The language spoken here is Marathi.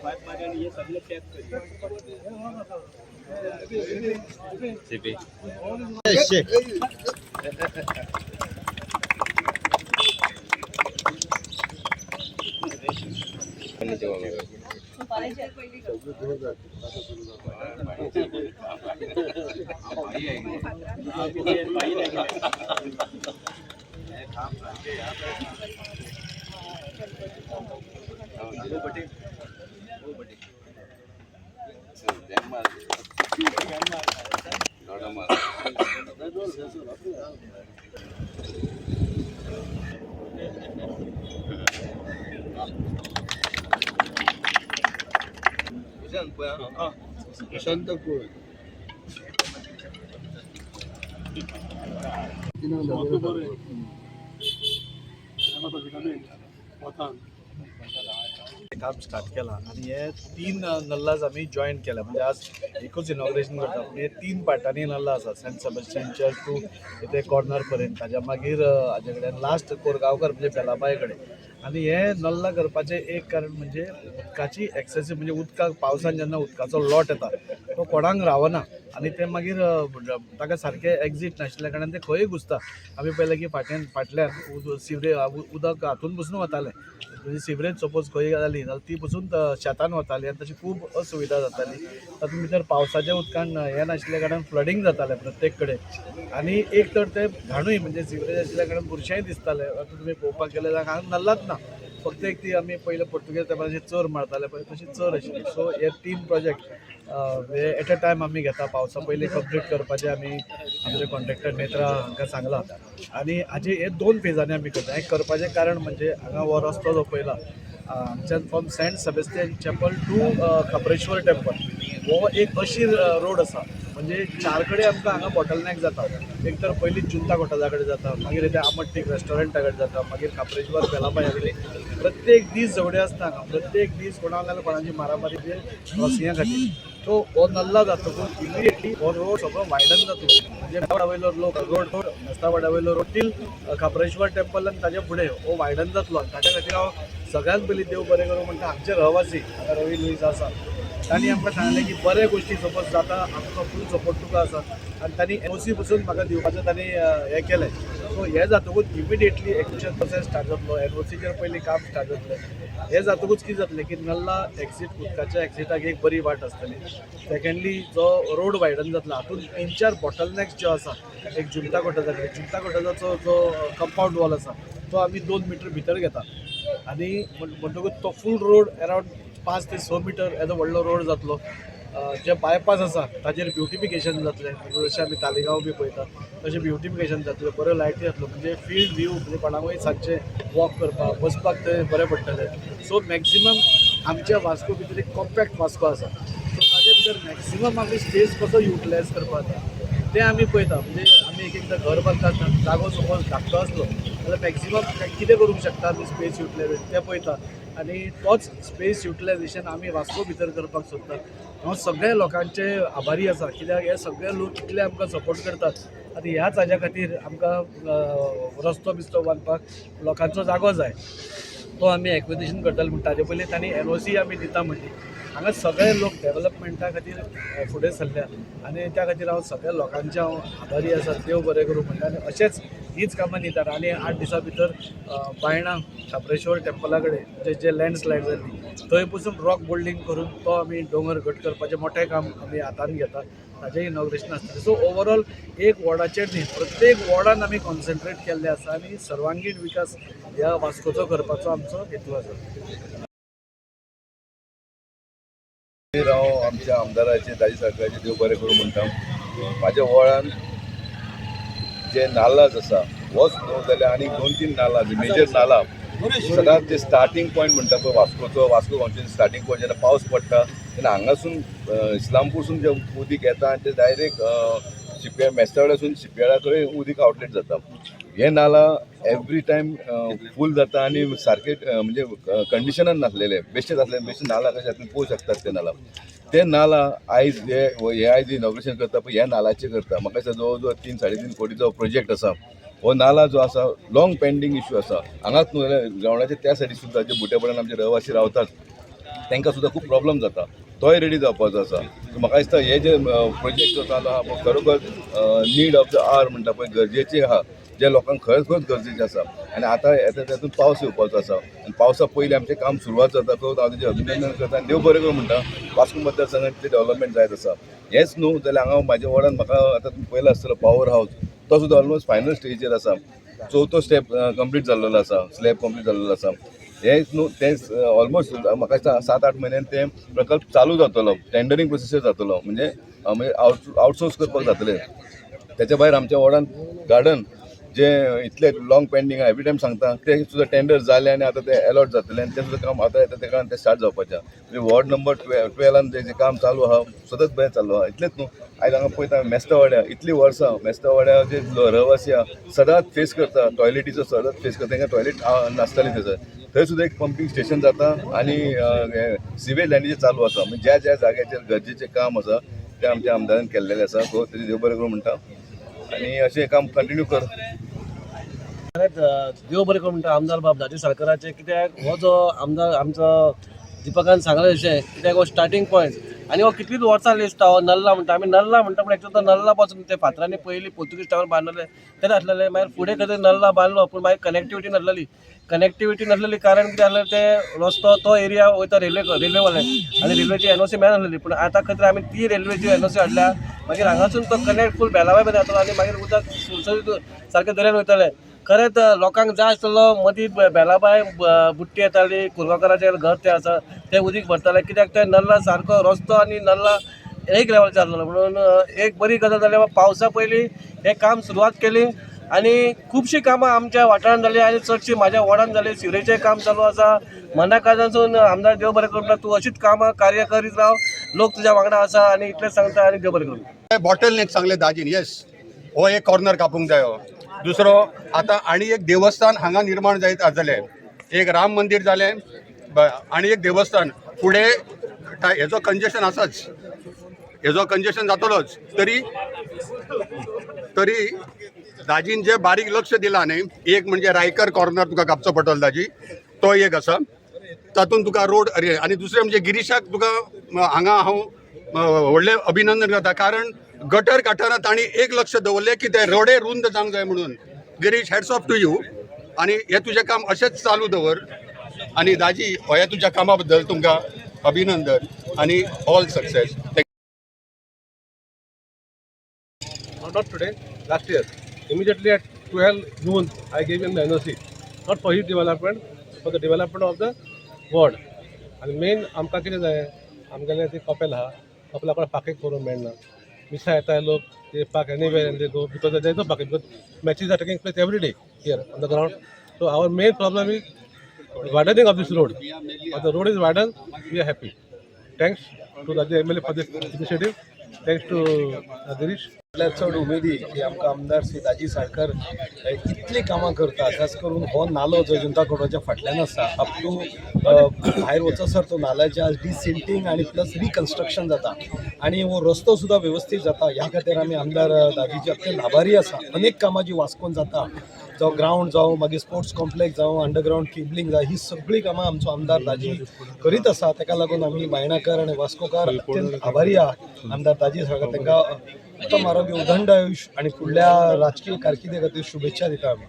पाईप मारे आणि हे सगळे टॅप सीपी शांतपूर काम स्टार्ट केला आणि हे 3 नल्लाज आम्ही जॉईन केला. म्हणजे आज एकूच इनॉग्रेशन करता म्हणजे 3 पार्टांनी नल्ला आसा. सेंट सेबस्टियनच्या टू इथे कॉर्नर पर्यंत, ताज्या मागीर हाजे कडेन लास्ट कोरगांवकर म्हणजे बेलाबाय कडेन. आणि हे नल्ला करपाचें एक कारण म्हणजे उदकाची एक्सेसीव म्हणजे उदकाक पावसान जेन्ना उदकाचो लॉट येता तो कोणाक रावना आणि ते मागीर ताका सारकें एक्झीट नाशिल्ल्या कारणान ते खंय घुसता. आमी पळयलें की फाटल्यान सिवरेज उदक हातून बसून वतालें. म्हणजे सिवरेज सपोज खंय जाली जाल्यार ती बसून शेतान वताली आनी तशी खूब असुविधा जाताली. तातूंत भितर पावसाच्या उदकान हें नाशिल्ल्या कारणान फ्लडींग जातालें प्रत्येक कडेन. आनी एक तर ते घाणूय म्हणजे सिवरेज आशिल्ल्या कारणान बुरशेंय दिसतालें. आतां तुमी पळोवपाक गेले जाल्यार हांगा नल्लाच ना, फक्त एक ती आमी पयले पुर्तुगेज तेंपार चर मारताले पळय तशी चर आशिल्ली. सो हे 3 प्रोजेक्ट एट अ टायम आमी घेता. पावसा पयलीं कंप्लीट करपाचें आमी आमचे कॉन्ट्रॅक्टर नेत्रा हांकां सांगलां आनी हाजे हे 2 फेजांनी आमी करता. हें करपाचें कारण म्हणजे हांगा हो रस्तो जो पयला आमच्यान from Saint Sebastian chapel to Khapareshwar temple हो एक अशी रोड आसा म्हणजे 4 कडेन आमकां हांगा बॉटलनेक जाता. एक तर पयलीं जुंता घोटाला कडेन जाता, मागीर इथे आमट्टीक रेस्टॉरंटा कडेन जाता, मागीर खापरेश्वर बेलाबाया कडेन. प्रत्येक दीस झगडे आसता हांगा. प्रत्येक दीस कोणा नाल्यार कोणाची मारामारी क्रॉसिंगा खातीर. सो हो नल्ला जातकूच इमिडिएटली हो रोड सगळो वायडन जातलो. म्हणजे मेस्तावाड्यावयलो लोक road मेस्तावाड्यावयलो road till Khapreshwar temple आनी ताजे फुडें हो वायडन जातलो. आनी ताच्या खातीर हांव सगळ्यांत पयलीं देव बरें करूं म्हणटा आमचे रहवासी रवी लुईस आसा, तांणी आमकां सांगलें की बरे गोश्टी सपोज जाता आमचो फूल सपोर्ट तुका आसा. आनी तांणी एनओसी पसून म्हाका दिवपाचें तांणी हें केलें. सो हें जातकूच इमिडिएटली एक्विजिशन प्रोसेस स्टार्ट जातलो. एनओसीचेर पयलीं काम स्टार्ट जातलें. हें जातकूच कितें जातलें की नल्ला एक्झीट उदकाच्या एक्झिटाक एक बरी वाट आसतली. सेकंडली जो रोड वायडन जातलो हातूंत 3-4 बॉटलनेक्स ज्यो आसा, एक जुंता घोटालाचो जो कंपाउंड वॉल आसा तो आमी 2 मिटर भितर घेता. आनी म्हणटकूच तो फूल रोड अरावंड 5 ते 6 मिटर येदो व्हडलो रोड जातलो. जे बायपास आसा ताजेर ब्युटिफिकेशन जातलें. जशें आमी तालिगांव बी पळयता तशें ब्युटिफिकेशन जातलें. बऱ्यो लायटी जातल्यो म्हणजे फील्ड व्यू म्हणजे कोणाकूय सांजचें वॉक करपाक बसपाक थंय बरें पडटलें. सो मॅक्झिमम आमच्या वास्को भितर एक कॉम्पॅक्ट वास्को आसा. सो ताजे भितर मॅक्झिमम आमी स्पेस कसो युटिलायज करपाक जाता तें आमी पळयता. म्हणजे आमी एक एकदां घर बांदता जागो सपोज धाकटो आसलो जाल्यार मॅक्झिमम कितें करूंक शकता आमी स्पेस युटिलायजेशन तें पळयता. आनी तोच स्पेस युटिलायजेशन आमी वास्को भितर करपाक सोदतात. हांव सगळ्या लोकांचे आभारी आसा कित्याक हे सगळे लोक इतले आमकां सपोर्ट करतात. आनी ह्याच हाज्या खातीर आमकां रस्तो बिस्तो बांदपाक लोकांचो जागो जाय तो आमी एक्विजिशन करतले. म्हणटा ताजे पयलीं तांणी एनओसी आमी दिता म्हणली. हांगा सगळे लोक डेव्हलपमेंटा खातीर फुडें सरल्या आनी त्या खातीर हांव सगळ्या लोकांचे हांव आभारी आसा. देव बरें करूं म्हणटा आनी अशेंच हीच कामां दितात. आनी 8 दिसां भितर बायणां खापरेश्वर टेंपला कडेन जे लँडस्लायड जाल्ली थंय पसून रॉक बोल्डिंग करून तो आमी दोंगर घट करपाचें मोठें काम आमी हातान घेतात. ताजें इनॉग्रेशन आसतलें. सो ओवरऑल एक वॉर्डाचेर न्ही प्रत्येक वॉर्डान आमी कॉन्सन्ट्रेट केल्लें आसा आनी सर्वांगीण विकास ह्या वास्कोचो करपाचो आमचो हेतू आसा. हांव आमच्या आमदाराचे दाजी सरकाराचे देव बरें करूं म्हणटा. म्हाज्या वॉर्डान जे नालाज आसा होच न्हू जाल्यार आनी 2-3 नाला मेजर नाला सदांच ते स्टार्टींग पॉयंट म्हणटा पळय वास्को कॉन्स्टिट्युन्सी स्टार्टींग पॉयंट जेन्ना पावस पडटा तेन्ना हांगासून इस्लामपूरसून जे उदीक येता आनी ते डायरेक्ट मेस्तावाड्यासून शिपयार्डा कडेन उदीक आउटलेट जाता. हे नाला एवरी टायम फूल जाता आनी सारके म्हणजे कंडिशनान नासलेले बेश्टेच आसलेले. बेश्टे नाला कशे तुमी पळोवंक शकतात ते नाला आयज हे आयज इनॉग्रेशन करता पळय ह्या नालाचें करता. म्हाका दिसता जवळ जवळ 3-3.5 कोटीचो प्रोजेक्ट आसा. हो नाला जो आसा लॉंग पेंडींग इश्यू आसा. हांगाच न्हू जाल्यार ग्रावंडाच्या त्या सायडीक सुद्दां जे बुट्यापणान आमचे रहवासी रावतात तांकां सुद्दां खूब प्रॉब्लम जाता तोय रेडी जावपाचो आसा म्हाका दिसता हे जे प्रोजेक्ट जो चालू आहा खरोखर नीड ऑफ द आवर म्हणटा पळय गरजेचे आहा जे लोकांक खरेंच गरजेचें आसा आनी आतां येता तातूंत पावस येवपाचो आसा आनी पावसा पयलीं आमचें काम सुरवात जाता तो हांव तेजें अभिनंदन करता आनी देव बरें करूं म्हणटा वास्को मतदारसंघांत डेव्हलपमेंट जायत आसा हेंच न्हू जाल्यार हांगा म्हाज्या वार्डान म्हाका आतां तुमी पयलो आसतलो पॉवर हावस तो सुद्दां ऑलमोस्ट फायनल स्टेजीर आसा चवथो स्टेप कंप्लीट जाल्लो आसा स्लॅब कंप्लीट जाल्लो आसा हेच न्हू तें ऑलमोस्ट म्हाका दिसता 7-8 म्हयन्यान ते प्रकल्प चालू जातलो टेंडरींग प्रोसेस जातलो म्हणजे आउटसोर्स करपाक जातले त्याच्या भायर आमच्या वार्डान गार्डन जे इतले लॉंग पेंडींग एवरी टायम सांगता ते सुद्दां टेंडर जाले आनी आतां ते अलॉट जातले आनी तें सुद्दां काम आतां येता तेका ते स्टार्ट जावपाचें म्हणजे वॉर्ड नंबर 12 जें काम चालू आहा सतत बरें चालू आहा इतलेंच न्हू आयज हांगा पळयता मेस्ता वाड्या इतलीं वर्सां मेस्ता वाड्या जे रहिवासी आहा सदांच फेस करता टॉयलेटीचो सदांच फेस करता तांकां टॉयलेट नासताली थंय सुद्दां एक पंपींग स्टेशन जाता आनी सिवेज लायनीचें चालू आसा म्हणजे ज्या ज्या जाग्याचेर गरजेचें काम आसा तें आमच्या आमदारान केल्लेलें आसा सो तेजें देव बरें करूं म्हणटा आनी अशें काम कंटिन्यू कर देव बरें करूं म्हणटा आमदार बाब दाजी साळकाराचे कित्याक हो जो आमदार आमचो दिपकान सांगले अशें कित्याक हो स्टार्टींग पॉयंट आनी हो कितलीच वर्सां लिस्ट हो नल्ला म्हणटा आमी नल्ला म्हणटा पूण एक्चुअली तो नल्ला पासून ते फातरांनी पयलीं पोर्तुगीज टायमार बांदलेले तेन्ना आसलेले मागीर फुडें खंय नल्ला बांदलो पूण मागीर कनेक्टिविटी नासलेली कारण कितें जालें ते रस्तो तो एरिया वयता रेल्वेवाले आनी रेल्वेची एनओसी मेळनासलेली पूण आतां खंय तरी आमी ती रेल्वेची एनओसी हाडल्या मागीर हांगासून तो कनेक्ट फूल बेलावाय मेरेन जातलो आनी मागीर उदक सुलसुलीत सारकें दर्यान वयतलें खरेंच लोकांक जाय आसतलो मदीं बेलाबाय बुट्टी येताली कुरवाकराचें घर तें आसा तें उदीक भरतालें कित्याक तें नल्ला सारको रस्तो आनी नल्ला एक लेवलाचेर जाल्लो म्हणून एक बरी गजाल जाली पावसा पयलीं हें काम सुरवात केली आनी खुबशीं कामां आमच्या वाठारांत जालीं आनी चडशीं म्हाज्या वॉर्डान जालीं सिवरेजेचें काम चालू आसा मनाकाजासून आमदार देव बरें करूं तूं अशीच कामां कार्य करीत राव लोक तुज्या वांगडा आसा आनी इतलेंच सांगता आनी देव बरें करूं बॉटल नेक सांगले दाजीन येस हो एक कॉर्नर कापूंक जाय दुसरो आतां आनी एक देवस्थान हांगा निर्माण जायत जालें एक राम मंदिर जालें आनी एक देवस्थान फुडें हेजो कंजेशन आसाच हेजो कंजेशन जातलोच तरी दाजीन जे बारीक लक्ष दिलां न्ही एक म्हणजे रायकर कॉर्नर तुका कापचो पडटलो दाजी तो एक आसा तातूंत तुका रोड आनी दुसरें म्हणजे गिरीशाक तुका हांगा हांव व्हडलें अभिनंदन करता कारण गटर काडटना तांणी एक लक्ष दवरलें की ते रोडे रुंद जावंक जाय म्हणून Girish hats off to you आनी हें तुजें काम अशेंच चालू दवर आनी दाजी ह्या तुज्या कामा बद्दल तुमकां अभिनंदन आनी all success. Not today, last year. Immediately at 12 June, I gave him the NOC, not for his development, for the development of the ward. And main आमकां कितें जाय आमगेलें ती कपेल आहा कपेला कडेन पार्किंग करूंक मेळना मिसा येताय लोक they park anywhere and they go because there is no parking because matches are taking place every day here on the ground. So our main problem is widening of this road. If the road is widened, we are happy. Thanks to the MLA for this initiative. Thanks to Girish. चड उमेदी की आमकां आमदार श्री दाजी साळकार इतली कामां करता खास करून हो नालो जो जनता कोर्टाच्या फाटल्यान आसा अप टू भायर वचसर तो नाल्याच्या डिसिल्टिंग आनी प्लस रिकन्स्ट्रक्शन जाता आनी हो रस्तो सुद्दां वेवस्थीत जाता ह्या खातीर आमी आमदार दाजीचे अत्यंत आभारी आसा अनेक कामां जी वास्कोन जाता जावं ग्रावंड जावं मागीर स्पोर्ट्स कॉम्प्लेक्स जावं अंडरग्रावंड केबलिंग जावं ही सगळी कामां आमचो आमदार दाजी करीत आसा ताका लागून आमी बायणाकार आनी वास्कोकार अत्यंत आभारी आहा आमदार दाजी साळकार तांकां उत्तम आरोग्य उदंड आयुश्य आणि पुढल्या राजकीय कारकिर्दी खातीर शुभेच्छा दिता आमी.